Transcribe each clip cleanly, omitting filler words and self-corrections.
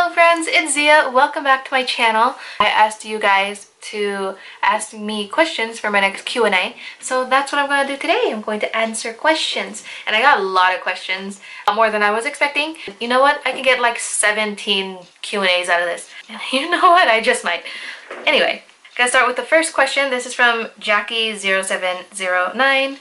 Hello friends, it's Zia. Welcome back to my channel. I asked you guys to ask me questions for my next Q&A, so that's what I'm going to do today. I'm going to answer questions, and I got a lot of questions, more than I was expecting. You know what? I can get like 17 Q&As out of this. And you know what? I just might. Anyway, gonna start with the first question. This is from Jackie0709.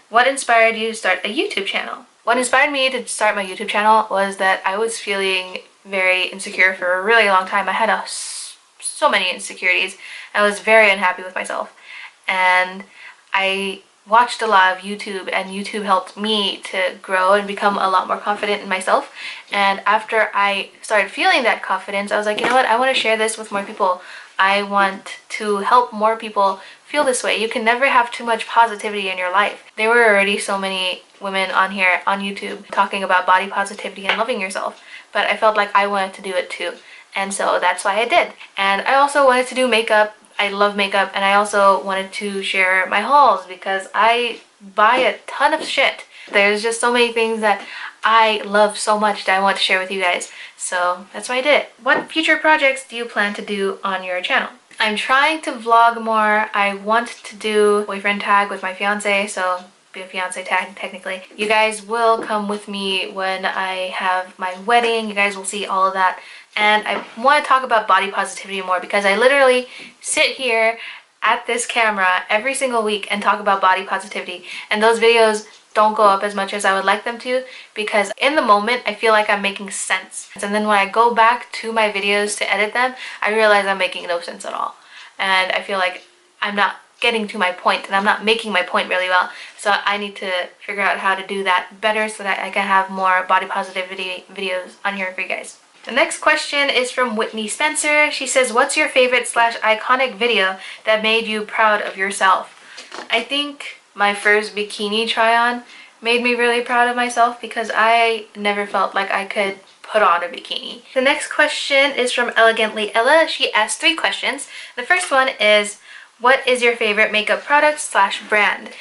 What inspired you to start a YouTube channel? What inspired me to start my YouTube channel was that I was feeling very insecure for a really long time. I had so many insecurities. I was very unhappy with myself, and I watched a lot of YouTube, and YouTube helped me to grow and become a lot more confident in myself. And after I started feeling that confidence, I was like, you know what, I want to share this with more people. I want to help more people feel this way. You can never have too much positivity in your life. There were already so many women on here on YouTube talking about body positivity and loving yourself, but I felt like I wanted to do it too, and so that's why I did. And I also wanted to do makeup. I love makeup, and I also wanted to share my hauls because I buy a ton of shit. There's just so many things that I love so much that I want to share with you guys, so that's why I did it. What future projects do you plan to do on your channel? I'm trying to vlog more. I want to do boyfriend tag with my fiance, so be a fiance tag technically. You guys will come with me when I have my wedding. You guys will see all of that. And I want to talk about body positivity more because I literally sit here at this camera every single week and talk about body positivity, and those videos don't go up as much as I would like them to because in the moment I feel like I'm making sense, and then when I go back to my videos to edit them, I realize I'm making no sense at all, and I feel like I'm not getting to my point and I'm not making my point really well. So I need to figure out how to do that better so that I can have more body positivity videos on here for you guys. The next question is from Whitney Spencer. She says, what's your favorite / iconic video that made you proud of yourself? I think my first bikini try-on made me really proud of myself because I never felt like I could put on a bikini. The next question is from Elegantly Ella. She asked 3 questions. The first one is, what is your favorite makeup product / brand?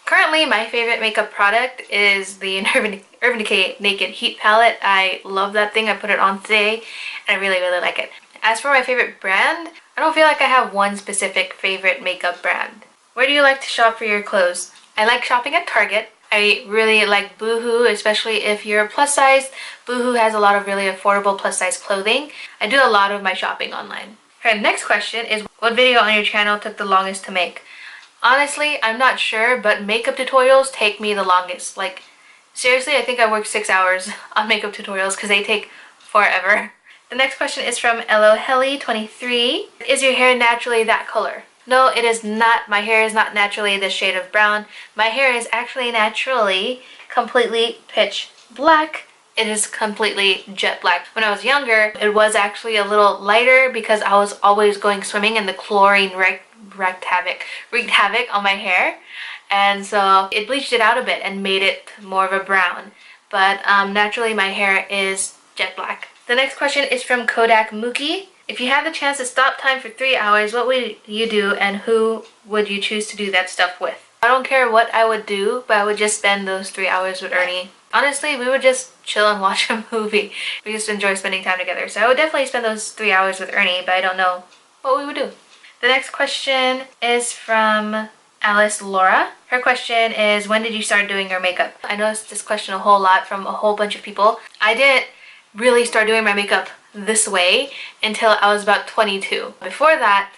Currently, my favorite makeup product is the Urban Decay Naked Heat Palette. I love that thing. I put it on today and I really like it. As for my favorite brand, I don't feel like I have one specific favorite makeup brand. Where do you like to shop for your clothes? I like shopping at Target. I really like Boohoo, especially if you're plus size. Boohoo has a lot of really affordable plus size clothing. I do a lot of my shopping online. Her next question is, what video on your channel took the longest to make? Honestly, I'm not sure, but makeup tutorials take me the longest. Like, seriously, I think I work 6 hours on makeup tutorials because they take forever. The next question is from Eloheli23. Is your hair naturally that color? No, it is not. My hair is not naturally this shade of brown. My hair is actually naturally completely pitch black. It is completely jet black. When I was younger, it was actually a little lighter because I was always going swimming and the chlorine wreaked havoc on my hair, and so it bleached it out a bit and made it more of a brown, but naturally my hair is jet black. The next question is from Kodak Mookie. If you had the chance to stop time for 3 hours, what would you do and who would you choose to do that stuff with? I don't care what I would do, but I would just spend those 3 hours with Ernie. Honestly, we would just chill and watch a movie. We just enjoy spending time together. So I would definitely spend those 3 hours with Ernie, but I don't know what we would do. The next question is from Alice Laura. Her question is, when did you start doing your makeup? I noticed this question a whole lot from a whole bunch of people. I didn't really start doing my makeup this way until I was about 22. Before that,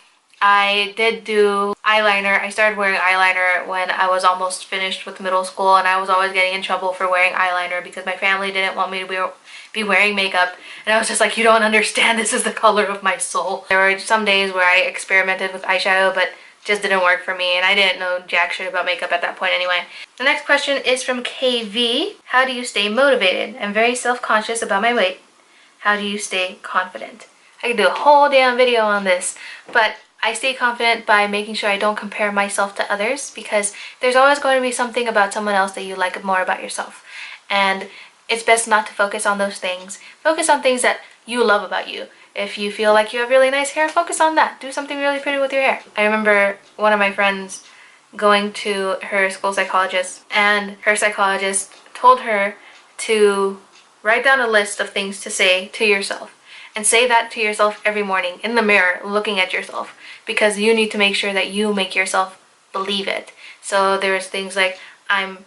I did do eyeliner. I started wearing eyeliner when I was almost finished with middle school, and I was always getting in trouble for wearing eyeliner because my family didn't want me to be wearing makeup, and I was just like, you don't understand, this is the color of my soul. There were some days where I experimented with eyeshadow, but just didn't work for me, and I didn't know jack shit about makeup at that point anyway. The next question is from KV. How do you stay motivated? I'm very self-conscious about my weight. How do you stay confident? I could do a whole damn video on this, but I stay confident by making sure I don't compare myself to others, because there's always going to be something about someone else that you like more about yourself, and it's best not to focus on those things. Focus on things that you love about you. If you feel like you have really nice hair, focus on that. Do something really pretty with your hair. I remember one of my friends going to her school psychologist, and her psychologist told her to write down a list of things to say to yourself. And say that to yourself every morning in the mirror, looking at yourself, because you need to make sure that you make yourself believe it. So there's things like, I'm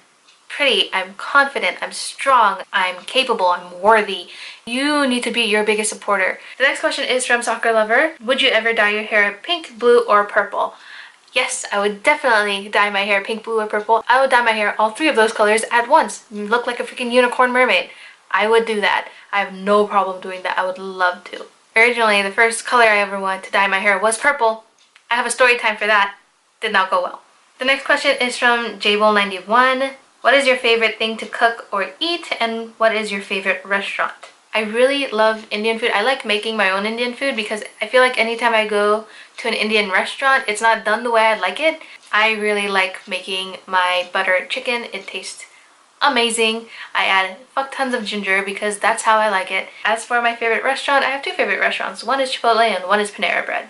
pretty, I'm confident, I'm strong, I'm capable, I'm worthy. You need to be your biggest supporter. The next question is from Soccer Lover. Would you ever dye your hair pink, blue, or purple? Yes, I would definitely dye my hair pink, blue, or purple. I would dye my hair all three of those colors at once. Look like a freaking unicorn mermaid. I would do that. I have no problem doing that. I would love to. Originally, the first color I ever wanted to dye my hair was purple. I have a story time for that. Did not go well. The next question is from Jable91. What is your favorite thing to cook or eat, and what is your favorite restaurant? I really love Indian food. I like making my own Indian food because I feel like anytime I go to an Indian restaurant, it's not done the way I like it. I really like making my butter chicken. It tastes amazing. I add fuck tons of ginger because that's how I like it. As for my favorite restaurant, I have two favorite restaurants. One is Chipotle and one is Panera Bread.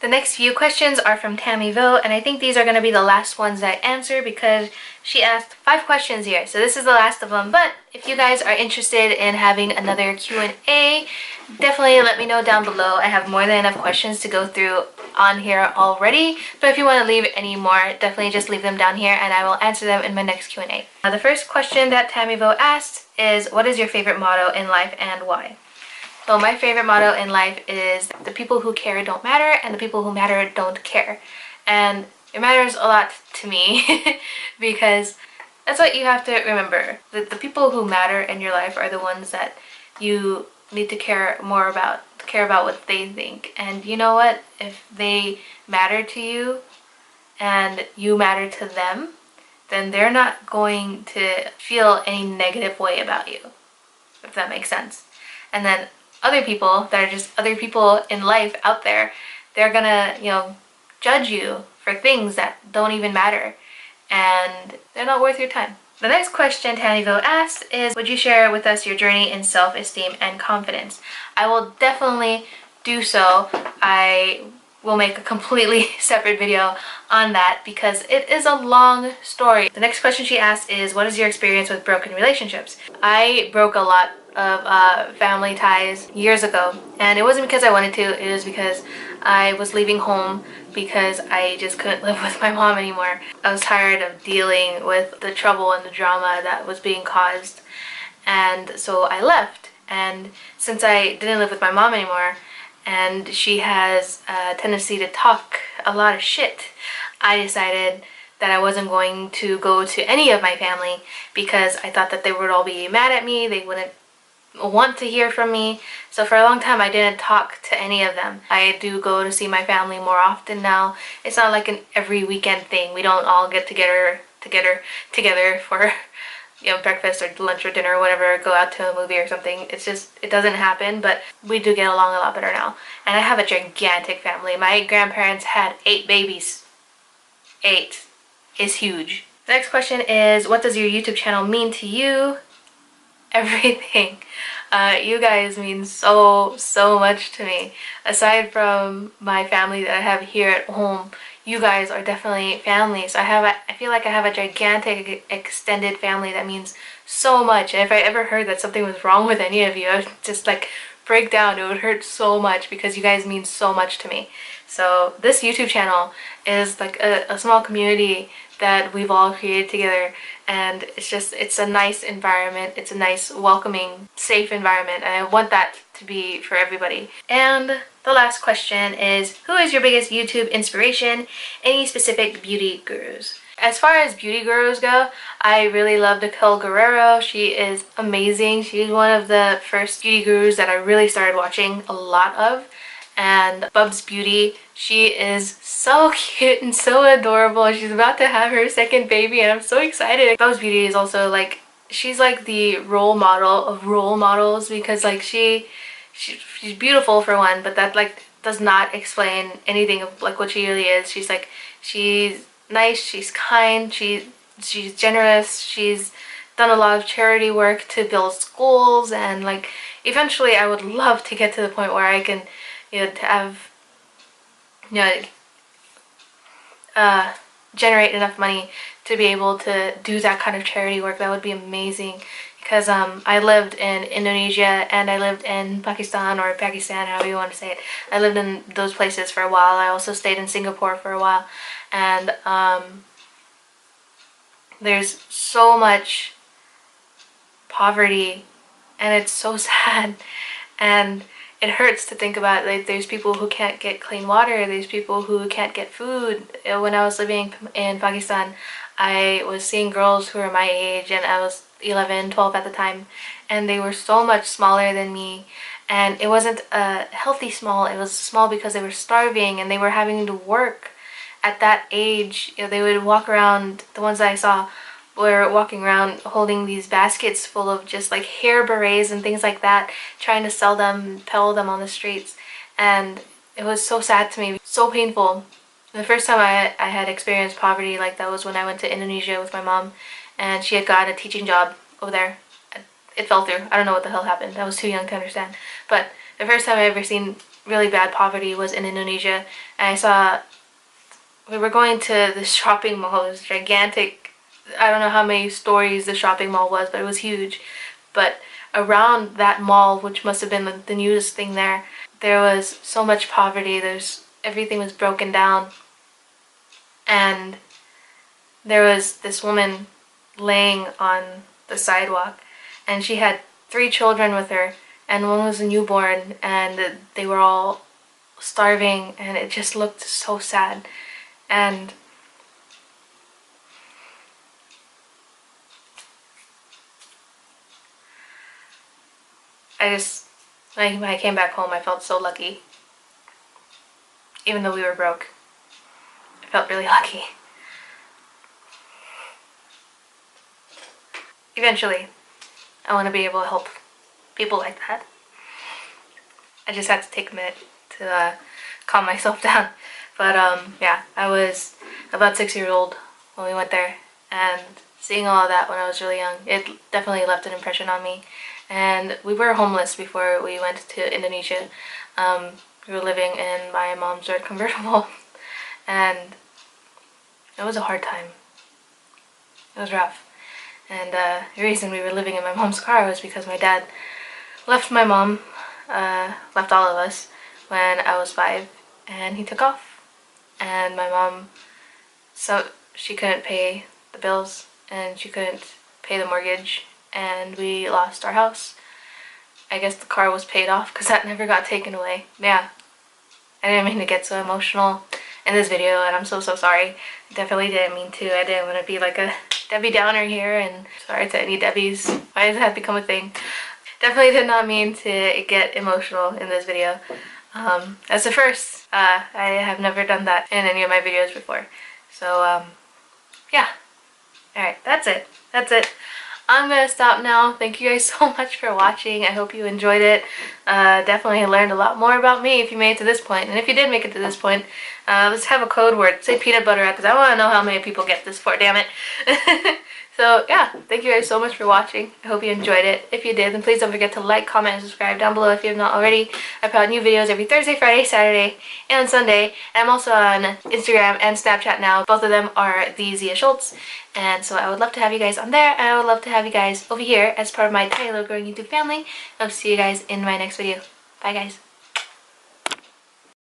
The next few questions are from Tammyville, and I think these are going to be the last ones I answer because she asked 5 questions here, so this is the last of them. But if you guys are interested in having another Q&A, definitely let me know down below. I have more than enough questions to go through on here already, but if you want to leave any more, definitely just leave them down here and I will answer them in my next Q&A. The first question that Tammyville asked is, what is your favorite motto in life and why? So my favorite motto in life is, the people who care don't matter and the people who matter don't care. And it matters a lot to me because that's what you have to remember. The people who matter in your life are the ones that you need to care more about, care about what they think. And you know what? If they matter to you and you matter to them, then they're not going to feel any negative way about you, if that makes sense. And then other people that are just other people in life out there, they're gonna, judge you for things that don't even matter, and they're not worth your time. The next question Tammyville asked is, would you share with us your journey in self-esteem and confidence? I will definitely do so. I will make a completely separate video on that because it is a long story. The next question she asked is, what is your experience with broken relationships? I broke a lot of family ties years ago, and it wasn't because I wanted to, it was because I was leaving home because I just couldn't live with my mom anymore. I was tired of dealing with the trouble and the drama that was being caused, and so I left. And since I didn't live with my mom anymore and she has a tendency to talk a lot of shit, I decided that I wasn't going to go to any of my family because I thought that they would all be mad at me, they wouldn't want to hear from me. So for a long time I didn't talk to any of them. I do go to see my family more often now. It's not like an every weekend thing. We don't all get together for breakfast or lunch or dinner or whatever, go out to a movie or something. It's just, it doesn't happen, but we do get along a lot better now. And I have a gigantic family. My grandparents had 8 babies. 8 is huge. The next question is, what does your YouTube channel mean to you? Everything. You guys mean so much to me. Aside from my family that I have here at home, you guys are definitely family. So I feel like I have a gigantic extended family that means so much. And if I ever heard that something was wrong with any of you, I would just like break down. It would hurt so much because you guys mean so much to me. So this YouTube channel is like a small community that we've all created together, and it's a nice environment. It's a nice, welcoming, safe environment, and I want that to be for everybody. And the last question is, who is your biggest YouTube inspiration? Any specific beauty gurus? As far as beauty gurus go, I really love Nicole Guerrero. She is amazing. She's one of the first beauty gurus that I really started watching a lot of. And Bubs Beauty, she is so cute and so adorable. She's about to have her second baby and I'm so excited. Bubs Beauty is also like, she's like the role model of role models because like she's beautiful for one, but that like does not explain anything of like what she really is. She's like, she's nice, she's kind, she's generous, she's done a lot of charity work to build schools, and like eventually I would love to get to the point where I can to have, generate enough money to be able to do that kind of charity work. That would be amazing. because I lived in Indonesia and I lived in Pakistan, or Pakistan, however you want to say it. I lived in those places for a while. I also stayed in Singapore for a while, and there's so much poverty, and it's so sad, and it hurts to think about. Like, there's people who can't get clean water, there's people who can't get food. When I was living in Pakistan, I was seeing girls who were my age, and I was 11, 12 at the time, and they were so much smaller than me, and it wasn't a healthy small, it was small because they were starving and they were having to work at that age. You know, they would walk around, the ones that I saw were walking around holding these baskets full of just like hair berets and things like that, trying to sell them, peddle them on the streets, and it was so sad to me, so painful. The first time I had experienced poverty like that was when I went to Indonesia with my mom, and she had gotten a teaching job over there. It fell through. I don't know what the hell happened. I was too young to understand. But the first time I ever seen really bad poverty was in Indonesia, and I saw, we were going to this shopping mall. It was gigantic. I don't know how many stories the shopping mall was, but it was huge. But around that mall, which must have been the newest thing there, there was so much poverty. Everything was broken down. And there was this woman laying on the sidewalk, and she had 3 children with her, and one was a newborn, and they were all starving, and it just looked so sad. And when I came back home, I felt so lucky. Even though we were broke, I felt really lucky. Eventually, I want to be able to help people like that. I just had to take a minute to calm myself down. But yeah, I was about 6 years old when we went there, and seeing all of that when I was really young, it definitely left an impression on me. And we were homeless before we went to Indonesia. We were living in my mom's red convertible, and it was a hard time. It was rough. And the reason we were living in my mom's car was because my dad left my mom, left all of us when I was 5, and he took off. And my mom, so she couldn't pay the bills, and she couldn't pay the mortgage, and we lost our house. I guess the car was paid off because that never got taken away. Yeah, I didn't mean to get so emotional in this video, and I'm so sorry. I definitely didn't mean to. I didn't want to be like a Debbie Downer here, and sorry to any Debbies. Why does that become a thing? Definitely did not mean to get emotional in this video. As the first, I have never done that in any of my videos before. So yeah. Alright, that's it. That's it. I'm gonna stop now. Thank you guys so much for watching. I hope you enjoyed it. Definitely learned a lot more about me if you made it to this point. And if you did make it to this point, let's have a code word. Say peanut butter, because I want to know how many people get this for, damn it. So yeah, thank you guys so much for watching. I hope you enjoyed it. If you did, then please don't forget to like, comment, and subscribe down below if you have not already. I put out new videos every Thursday, Friday, Saturday, and Sunday. And I'm also on Instagram and Snapchat now. Both of them are the Ziya Scholz. And so I would love to have you guys on there, and I would love to have you guys over here as part of my tiny little growing YouTube family. I hope to see you guys in my next video. Bye guys.